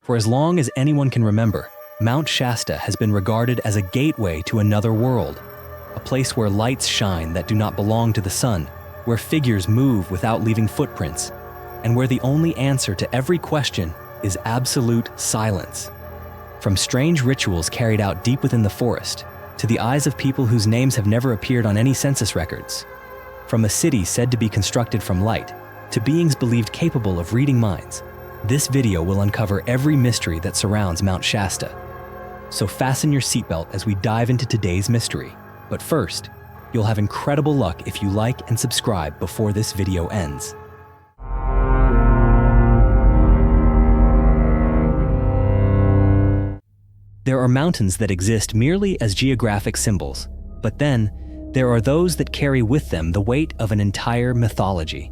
For as long as anyone can remember, Mount Shasta has been regarded as a gateway to another world, a place where lights shine that do not belong to the sun, where figures move without leaving footprints, and where the only answer to every question is absolute silence. From strange rituals carried out deep within the forest, to the eyes of people whose names have never appeared on any census records, from a city said to be constructed from light, to beings believed capable of reading minds, this video will uncover every mystery that surrounds Mount Shasta. So fasten your seatbelt as we dive into today's mystery. But first, you'll have incredible luck if you like and subscribe before this video ends. There are mountains that exist merely as geographic symbols, but then there are those that carry with them the weight of an entire mythology.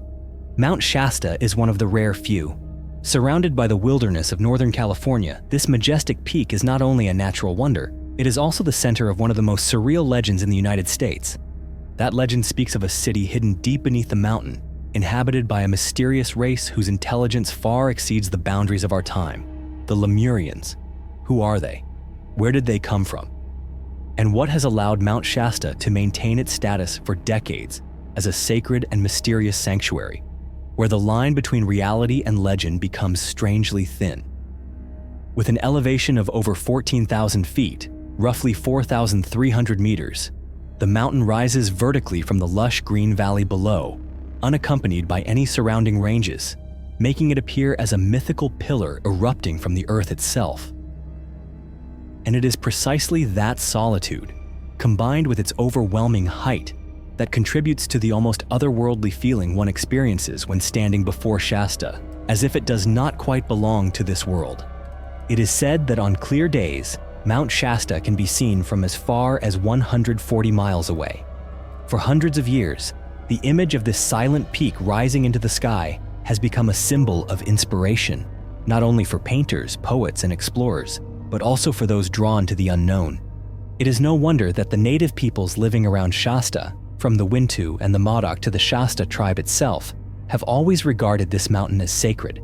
Mount Shasta is one of the rare few. Surrounded by the wilderness of Northern California, this majestic peak is not only a natural wonder, it is also the center of one of the most surreal legends in the United States. That legend speaks of a city hidden deep beneath the mountain, inhabited by a mysterious race whose intelligence far exceeds the boundaries of our time, the Lemurians. Who are they? Where did they come from? And what has allowed Mount Shasta to maintain its status for decades as a sacred and mysterious sanctuary, where the line between reality and legend becomes strangely thin? With an elevation of over 14,000 feet, roughly 4,300 meters, the mountain rises vertically from the lush green valley below, unaccompanied by any surrounding ranges, making it appear as a mythical pillar erupting from the earth itself. And it is precisely that solitude, combined with its overwhelming height, that contributes to the almost otherworldly feeling one experiences when standing before Shasta, as if it does not quite belong to this world. It is said that on clear days, Mount Shasta can be seen from as far as 140 miles away. For hundreds of years, the image of this silent peak rising into the sky has become a symbol of inspiration, not only for painters, poets, and explorers, but also for those drawn to the unknown. It is no wonder that the native peoples living around Shasta, from the Wintu and the Modoc to the Shasta tribe itself, have always regarded this mountain as sacred.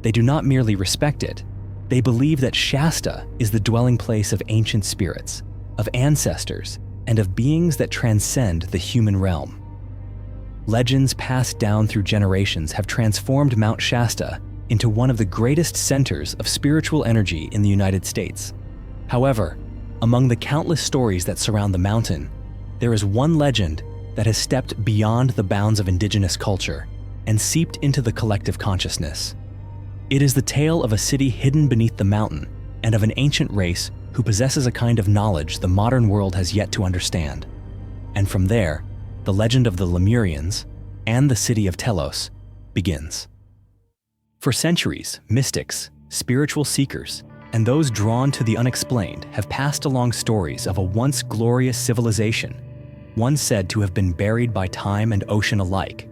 They do not merely respect it, they believe that Shasta is the dwelling place of ancient spirits, of ancestors, and of beings that transcend the human realm. Legends passed down through generations have transformed Mount Shasta into one of the greatest centers of spiritual energy in the United States. However, among the countless stories that surround the mountain, there is one legend that has stepped beyond the bounds of Indigenous culture and seeped into the collective consciousness. It is the tale of a city hidden beneath the mountain and of an ancient race who possesses a kind of knowledge the modern world has yet to understand. And from there, the legend of the Lemurians and the city of Telos begins. For centuries, mystics, spiritual seekers, and those drawn to the unexplained have passed along stories of a once glorious civilization, one said to have been buried by time and ocean alike,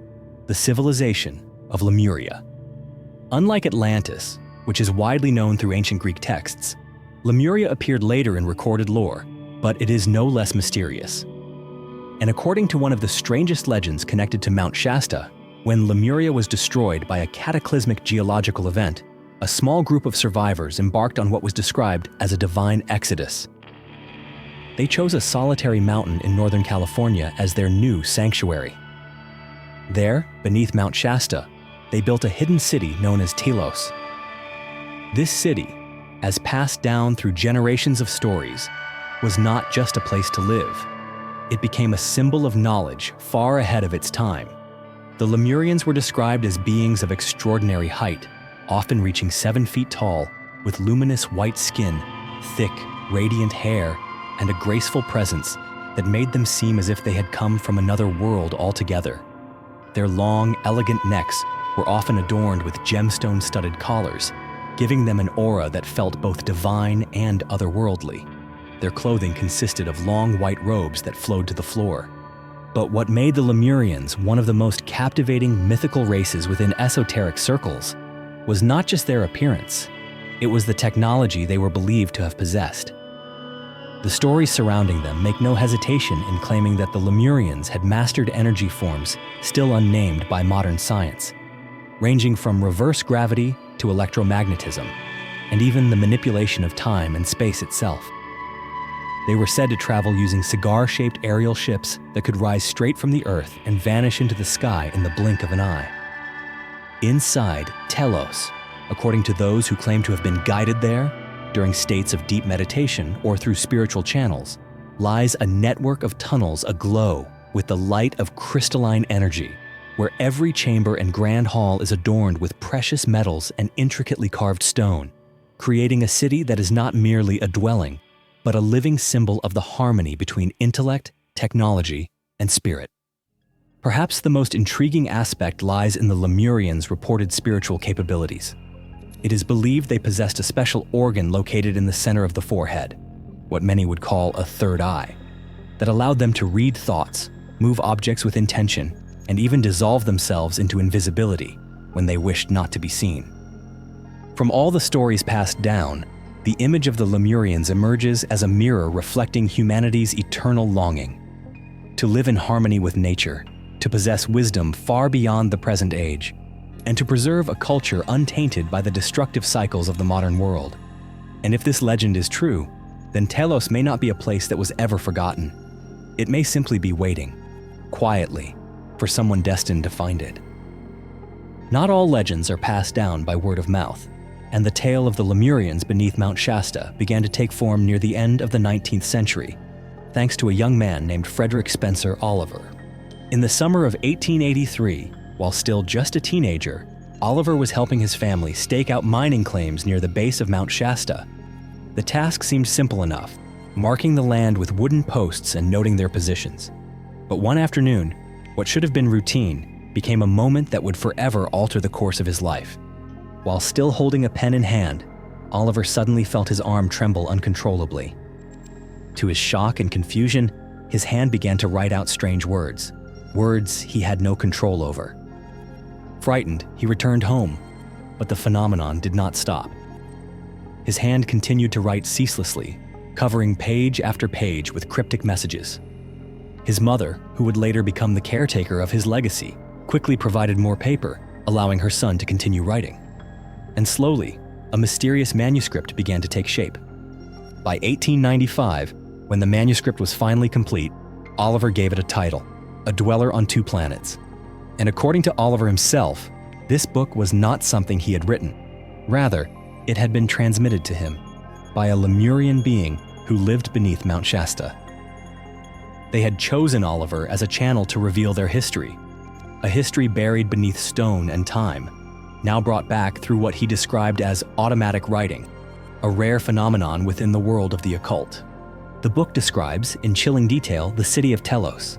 the civilization of Lemuria. Unlike Atlantis, which is widely known through ancient Greek texts, Lemuria appeared later in recorded lore, but it is no less mysterious. And according to one of the strangest legends connected to Mount Shasta, when Lemuria was destroyed by a cataclysmic geological event, a small group of survivors embarked on what was described as a divine exodus. They chose a solitary mountain in Northern California as their new sanctuary. There, beneath Mount Shasta, they built a hidden city known as Telos. This city, as passed down through generations of stories, was not just a place to live. It became a symbol of knowledge far ahead of its time. The Lemurians were described as beings of extraordinary height, often reaching 7 feet tall, with luminous white skin, thick, radiant hair, and a graceful presence that made them seem as if they had come from another world altogether. Their long, elegant necks were often adorned with gemstone-studded collars, giving them an aura that felt both divine and otherworldly. Their clothing consisted of long white robes that flowed to the floor. But what made the Lemurians one of the most captivating mythical races within esoteric circles was not just their appearance, it was the technology they were believed to have possessed. The stories surrounding them make no hesitation in claiming that the Lemurians had mastered energy forms still unnamed by modern science, ranging from reverse gravity to electromagnetism, and even the manipulation of time and space itself. They were said to travel using cigar-shaped aerial ships that could rise straight from the Earth and vanish into the sky in the blink of an eye. Inside Telos, according to those who claim to have been guided there during states of deep meditation or through spiritual channels, lies a network of tunnels aglow with the light of crystalline energy, where every chamber and grand hall is adorned with precious metals and intricately carved stone, creating a city that is not merely a dwelling, but a living symbol of the harmony between intellect, technology, and spirit. Perhaps the most intriguing aspect lies in the Lemurians' reported spiritual capabilities. It is believed they possessed a special organ located in the center of the forehead, what many would call a third eye, that allowed them to read thoughts, move objects with intention, and even dissolve themselves into invisibility when they wished not to be seen. From all the stories passed down, the image of the Lemurians emerges as a mirror reflecting humanity's eternal longing to live in harmony with nature, to possess wisdom far beyond the present age, and to preserve a culture untainted by the destructive cycles of the modern world. And if this legend is true, then Telos may not be a place that was ever forgotten. It may simply be waiting, quietly, for someone destined to find it. Not all legends are passed down by word of mouth, and the tale of the Lemurians beneath Mount Shasta began to take form near the end of the 19th century, thanks to a young man named Frederick Oliver. In the summer of 1883, while still just a teenager, Oliver was helping his family stake out mining claims near the base of Mount Shasta. The task seemed simple enough, marking the land with wooden posts and noting their positions. But one afternoon, what should have been routine became a moment that would forever alter the course of his life. While still holding a pen in hand, Oliver suddenly felt his arm tremble uncontrollably. To his shock and confusion, his hand began to write out strange words he had no control over. Frightened, he returned home, but the phenomenon did not stop. His hand continued to write ceaselessly, covering page after page with cryptic messages. His mother, who would later become the caretaker of his legacy, quickly provided more paper, allowing her son to continue writing. And slowly, a mysterious manuscript began to take shape. By 1895, when the manuscript was finally complete, Oliver gave it a title, A Dweller on Two Planets. And according to Oliver himself, this book was not something he had written. Rather, it had been transmitted to him by a Lemurian being who lived beneath Mount Shasta. They had chosen Oliver as a channel to reveal their history, a history buried beneath stone and time, now brought back through what he described as automatic writing, a rare phenomenon within the world of the occult. The book describes, in chilling detail, the city of Telos.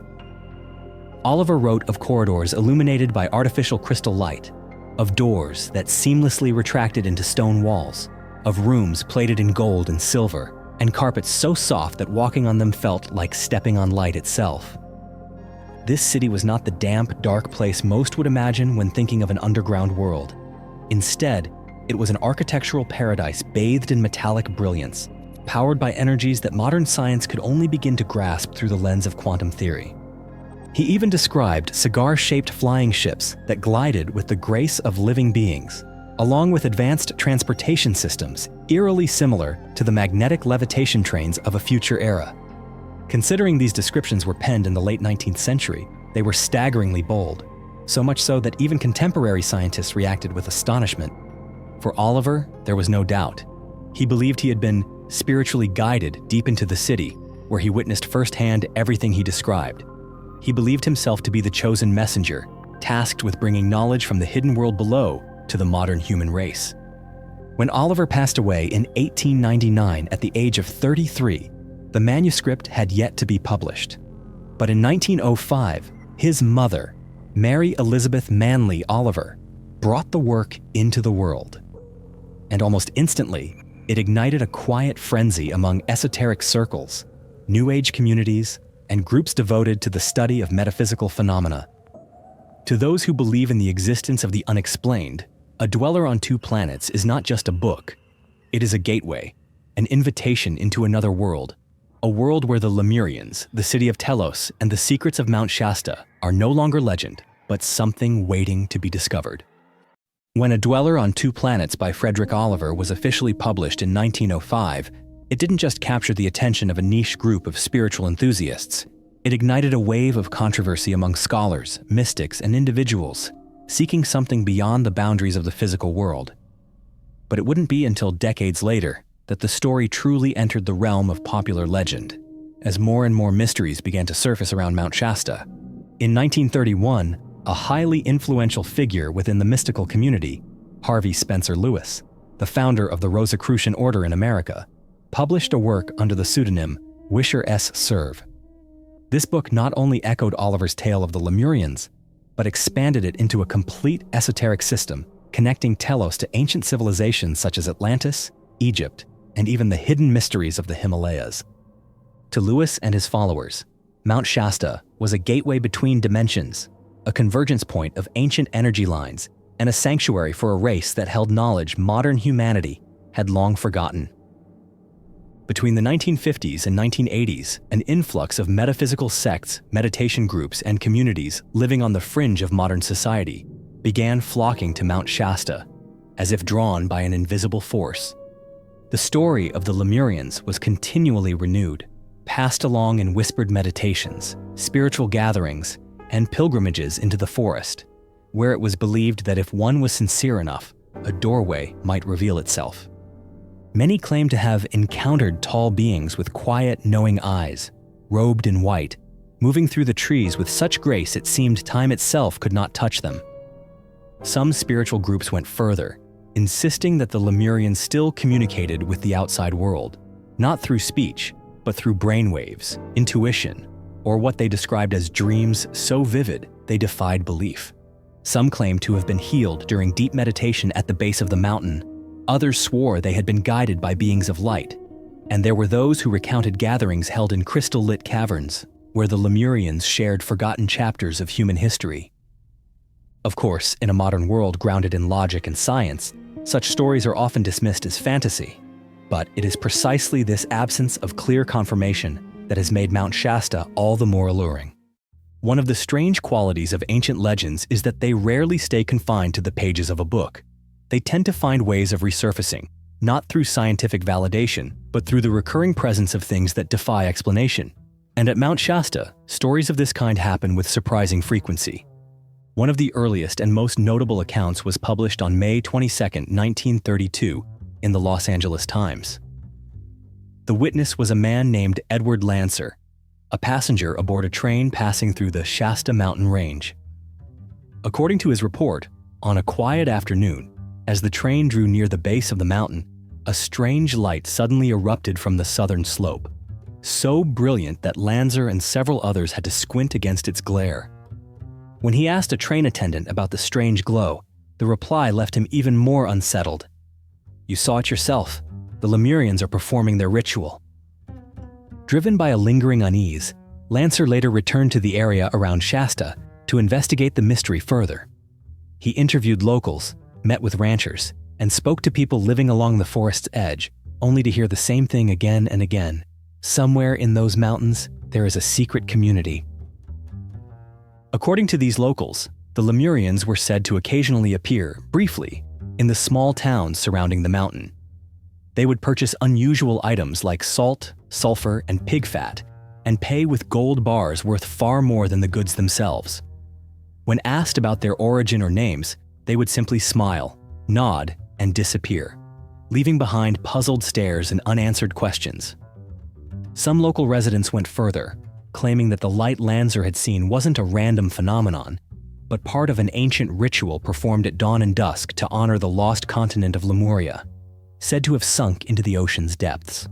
Oliver wrote of corridors illuminated by artificial crystal light, of doors that seamlessly retracted into stone walls, of rooms plated in gold and silver, and carpets so soft that walking on them felt like stepping on light itself. This city was not the damp, dark place most would imagine when thinking of an underground world. Instead, it was an architectural paradise bathed in metallic brilliance, powered by energies that modern science could only begin to grasp through the lens of quantum theory. He even described cigar-shaped flying ships that glided with the grace of living beings, along with advanced transportation systems eerily similar to the magnetic levitation trains of a future era. Considering these descriptions were penned in the late 19th century, they were staggeringly bold, so much so that even contemporary scientists reacted with astonishment. For Oliver, there was no doubt. He believed he had been spiritually guided deep into the city, where he witnessed firsthand everything he described. He believed himself to be the chosen messenger, tasked with bringing knowledge from the hidden world below to the modern human race. When Oliver passed away in 1899 at the age of 33, the manuscript had yet to be published. But in 1905, his mother, Mary Elizabeth Manley Oliver, brought the work into the world. And almost instantly, it ignited a quiet frenzy among esoteric circles, New Age communities, and groups devoted to the study of metaphysical phenomena. To those who believe in the existence of the unexplained, A Dweller on Two Planets is not just a book. It is a gateway, an invitation into another world, a world where the Lemurians, the city of Telos, and the secrets of Mount Shasta are no longer legend, but something waiting to be discovered. When A Dweller on Two Planets by Frederick Oliver was officially published in 1905, it didn't just capture the attention of a niche group of spiritual enthusiasts. It ignited a wave of controversy among scholars, mystics, and individuals seeking something beyond the boundaries of the physical world. But it wouldn't be until decades later that the story truly entered the realm of popular legend, as more and more mysteries began to surface around Mount Shasta. In 1931, a highly influential figure within the mystical community, Harvey Spencer Lewis, the founder of the Rosicrucian Order in America, published a work under the pseudonym Wisher S. Serve. This book not only echoed Oliver's tale of the Lemurians, but expanded it into a complete esoteric system connecting Telos to ancient civilizations such as Atlantis, Egypt, and even the hidden mysteries of the Himalayas. To Lewis and his followers, Mount Shasta was a gateway between dimensions, a convergence point of ancient energy lines, and a sanctuary for a race that held knowledge modern humanity had long forgotten. Between the 1950s and 1980s, an influx of metaphysical sects, meditation groups, and communities living on the fringe of modern society began flocking to Mount Shasta, as if drawn by an invisible force. The story of the Lemurians was continually renewed, passed along in whispered meditations, spiritual gatherings, and pilgrimages into the forest, where it was believed that if one was sincere enough, a doorway might reveal itself. Many claim to have encountered tall beings with quiet, knowing eyes, robed in white, moving through the trees with such grace it seemed time itself could not touch them. Some spiritual groups went further, insisting that the Lemurians still communicated with the outside world, not through speech, but through brainwaves, intuition, or what they described as dreams so vivid they defied belief. Some claimed to have been healed during deep meditation at the base of the mountain. Others swore they had been guided by beings of light, and there were those who recounted gatherings held in crystal-lit caverns, where the Lemurians shared forgotten chapters of human history. Of course, in a modern world grounded in logic and science, such stories are often dismissed as fantasy, but it is precisely this absence of clear confirmation that has made Mount Shasta all the more alluring. One of the strange qualities of ancient legends is that they rarely stay confined to the pages of a book. They tend to find ways of resurfacing, not through scientific validation, but through the recurring presence of things that defy explanation. And at Mount Shasta, stories of this kind happen with surprising frequency. One of the earliest and most notable accounts was published on May 22, 1932, in the Los Angeles Times. The witness was a man named Edward Lancer, a passenger aboard a train passing through the Shasta mountain range. According to his report, on a quiet afternoon, as the train drew near the base of the mountain, a strange light suddenly erupted from the southern slope, so brilliant that Lancer and several others had to squint against its glare. When he asked a train attendant about the strange glow, the reply left him even more unsettled. "You saw it yourself. The Lemurians are performing their ritual." Driven by a lingering unease, Lancer later returned to the area around Shasta to investigate the mystery further. He interviewed locals, met with ranchers, and spoke to people living along the forest's edge, only to hear the same thing again and again. Somewhere in those mountains, there is a secret community. According to these locals, the Lemurians were said to occasionally appear, briefly, in the small towns surrounding the mountain. They would purchase unusual items like salt, sulfur, and pig fat, and pay with gold bars worth far more than the goods themselves. When asked about their origin or names, they would simply smile, nod, and disappear, leaving behind puzzled stares and unanswered questions. Some local residents went further, claiming that the light Lancer had seen wasn't a random phenomenon, but part of an ancient ritual performed at dawn and dusk to honor the lost continent of Lemuria, said to have sunk into the ocean's depths.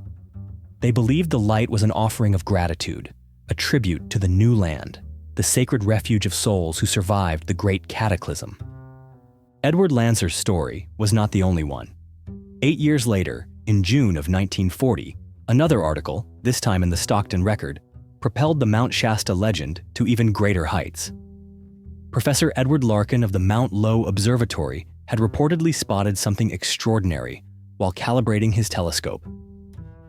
They believed the light was an offering of gratitude, a tribute to the new land, the sacred refuge of souls who survived the great cataclysm. Edward Lancer's story was not the only one. 8 years later, in June of 1940, another article, this time in the Stockton Record, propelled the Mount Shasta legend to even greater heights. Professor Edward Larkin of the Mount Lowe Observatory had reportedly spotted something extraordinary while calibrating his telescope.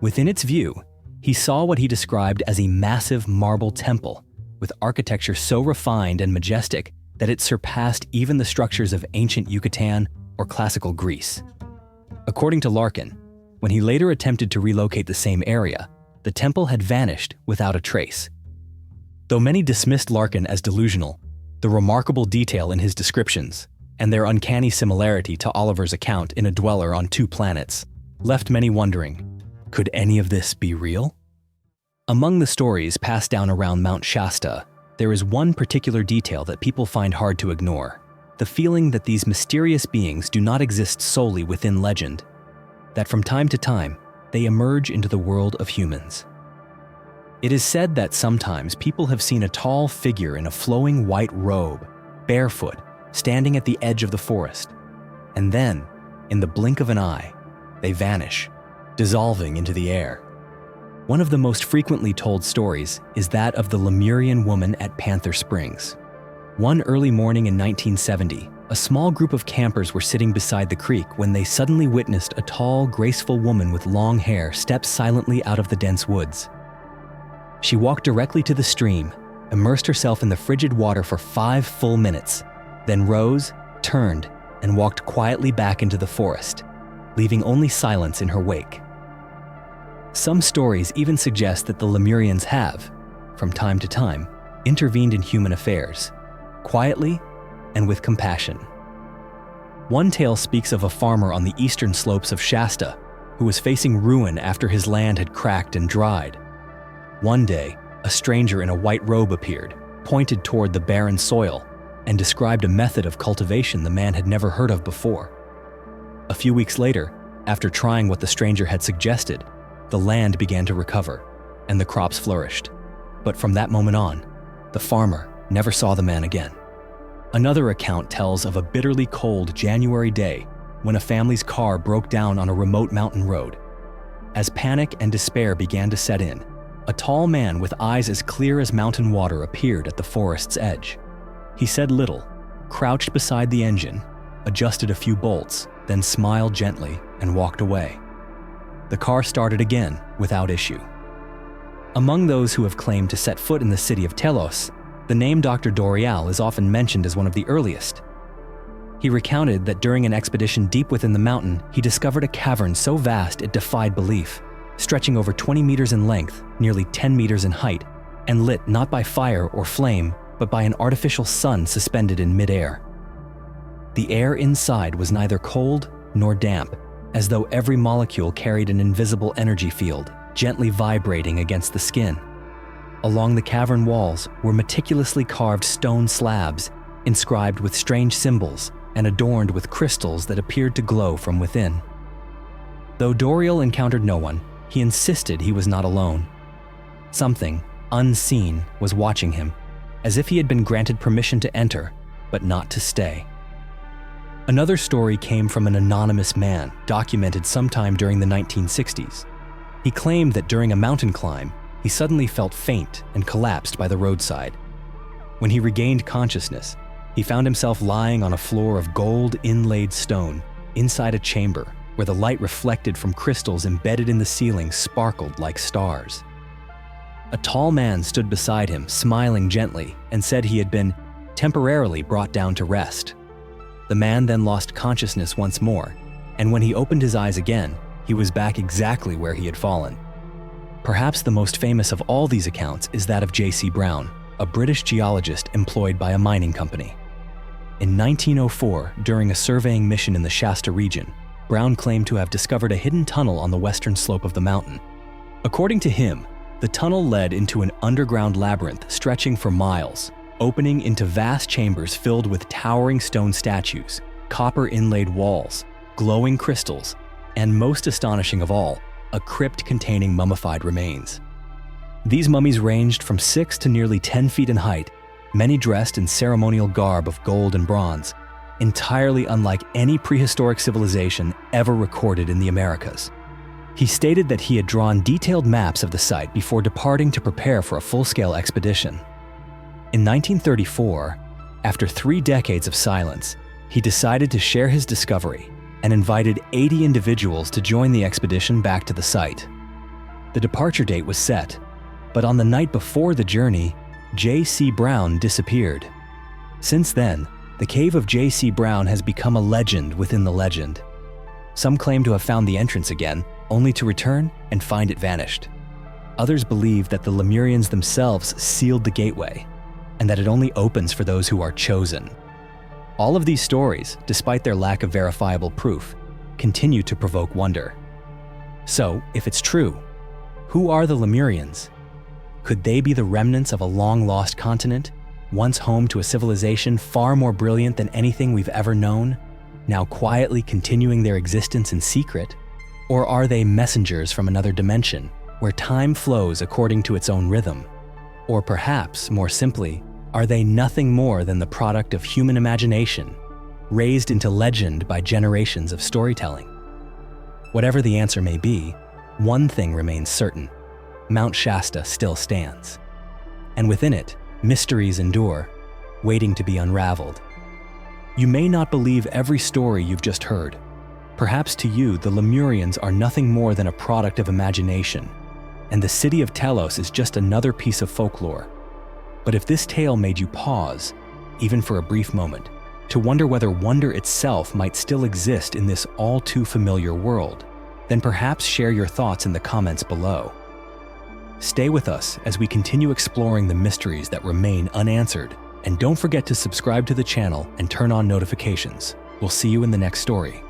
Within its view, he saw what he described as a massive marble temple with architecture so refined and majestic that it surpassed even the structures of ancient Yucatan or classical Greece. According to Larkin, when he later attempted to relocate the same area, the temple had vanished without a trace. Though many dismissed Larkin as delusional, the remarkable detail in his descriptions and their uncanny similarity to Oliver's account in A Dweller on Two Planets left many wondering, could any of this be real? Among the stories passed down around Mount Shasta, there is one particular detail that people find hard to ignore: the feeling that these mysterious beings do not exist solely within legend, that from time to time, they emerge into the world of humans. It is said that sometimes people have seen a tall figure in a flowing white robe, barefoot, standing at the edge of the forest, and then, in the blink of an eye, they vanish, dissolving into the air. One of the most frequently told stories is that of the Lemurian woman at Panther Springs. One early morning in 1970, a small group of campers were sitting beside the creek when they suddenly witnessed a tall, graceful woman with long hair step silently out of the dense woods. She walked directly to the stream, immersed herself in the frigid water for 5 full minutes, then rose, turned, and walked quietly back into the forest, leaving only silence in her wake. Some stories even suggest that the Lemurians have, from time to time, intervened in human affairs, quietly and with compassion. One tale speaks of a farmer on the eastern slopes of Shasta who was facing ruin after his land had cracked and dried. One day, a stranger in a white robe appeared, pointed toward the barren soil, and described a method of cultivation the man had never heard of before. A few weeks later, after trying what the stranger had suggested, the land began to recover, and the crops flourished. But from that moment on, the farmer never saw the man again. Another account tells of a bitterly cold January day when a family's car broke down on a remote mountain road. As panic and despair began to set in, a tall man with eyes as clear as mountain water appeared at the forest's edge. He said little, crouched beside the engine, adjusted a few bolts, then smiled gently and walked away. The car started again without issue. Among those who have claimed to set foot in the city of Telos, the name Dr. Dorial is often mentioned as one of the earliest. He recounted that during an expedition deep within the mountain, he discovered a cavern so vast it defied belief, stretching over 20 meters in length, nearly 10 meters in height, and lit not by fire or flame, but by an artificial sun suspended in midair. The air inside was neither cold nor damp, as though every molecule carried an invisible energy field, gently vibrating against the skin. Along the cavern walls were meticulously carved stone slabs, inscribed with strange symbols and adorned with crystals that appeared to glow from within. Though Dorial encountered no one, he insisted he was not alone. Something, unseen, was watching him, as if he had been granted permission to enter, but not to stay. Another story came from an anonymous man, documented sometime during the 1960s. He claimed that during a mountain climb, he suddenly felt faint and collapsed by the roadside. When he regained consciousness, he found himself lying on a floor of gold inlaid stone inside a chamber where the light reflected from crystals embedded in the ceiling sparkled like stars. A tall man stood beside him, smiling gently, and said he had been temporarily brought down to rest. The man then lost consciousness once more, and when he opened his eyes again, he was back exactly where he had fallen. Perhaps the most famous of all these accounts is that of J.C. Brown, a British geologist employed by a mining company. In 1904, during a surveying mission in the Shasta region, Brown claimed to have discovered a hidden tunnel on the western slope of the mountain. According to him, the tunnel led into an underground labyrinth stretching for miles, opening into vast chambers filled with towering stone statues, copper-inlaid walls, glowing crystals, and most astonishing of all, a crypt containing mummified remains. These mummies ranged from 6 to nearly 10 feet in height, many dressed in ceremonial garb of gold and bronze, entirely unlike any prehistoric civilization ever recorded in the Americas. He stated that he had drawn detailed maps of the site before departing to prepare for a full-scale expedition. In 1934, after 3 decades of silence, he decided to share his discovery and invited 80 individuals to join the expedition back to the site. The departure date was set, but on the night before the journey, J.C. Brown disappeared. Since then, The cave of J.C. Brown has become a legend within the legend. Some claim to have found the entrance again, only to return and find it vanished. Others believe that the Lemurians themselves sealed the gateway, and that it only opens for those who are chosen. All of these stories, despite their lack of verifiable proof, continue to provoke wonder. So, if it's true, who are the Lemurians? Could they be the remnants of a long-lost continent, once home to a civilization far more brilliant than anything we've ever known, now quietly continuing their existence in secret? Or are they messengers from another dimension, where time flows according to its own rhythm? Or perhaps, more simply, are they nothing more than the product of human imagination, raised into legend by generations of storytelling? Whatever the answer may be, one thing remains certain: Mount Shasta still stands. And within it, mysteries endure, waiting to be unraveled. You may not believe every story you've just heard. Perhaps to you, the Lemurians are nothing more than a product of imagination, and the city of Telos is just another piece of folklore. But if this tale made you pause, even for a brief moment, to wonder whether wonder itself might still exist in this all too familiar world, then perhaps share your thoughts in the comments below. Stay with us as we continue exploring the mysteries that remain unanswered, and don't forget to subscribe to the channel and turn on notifications. We'll see you in the next story.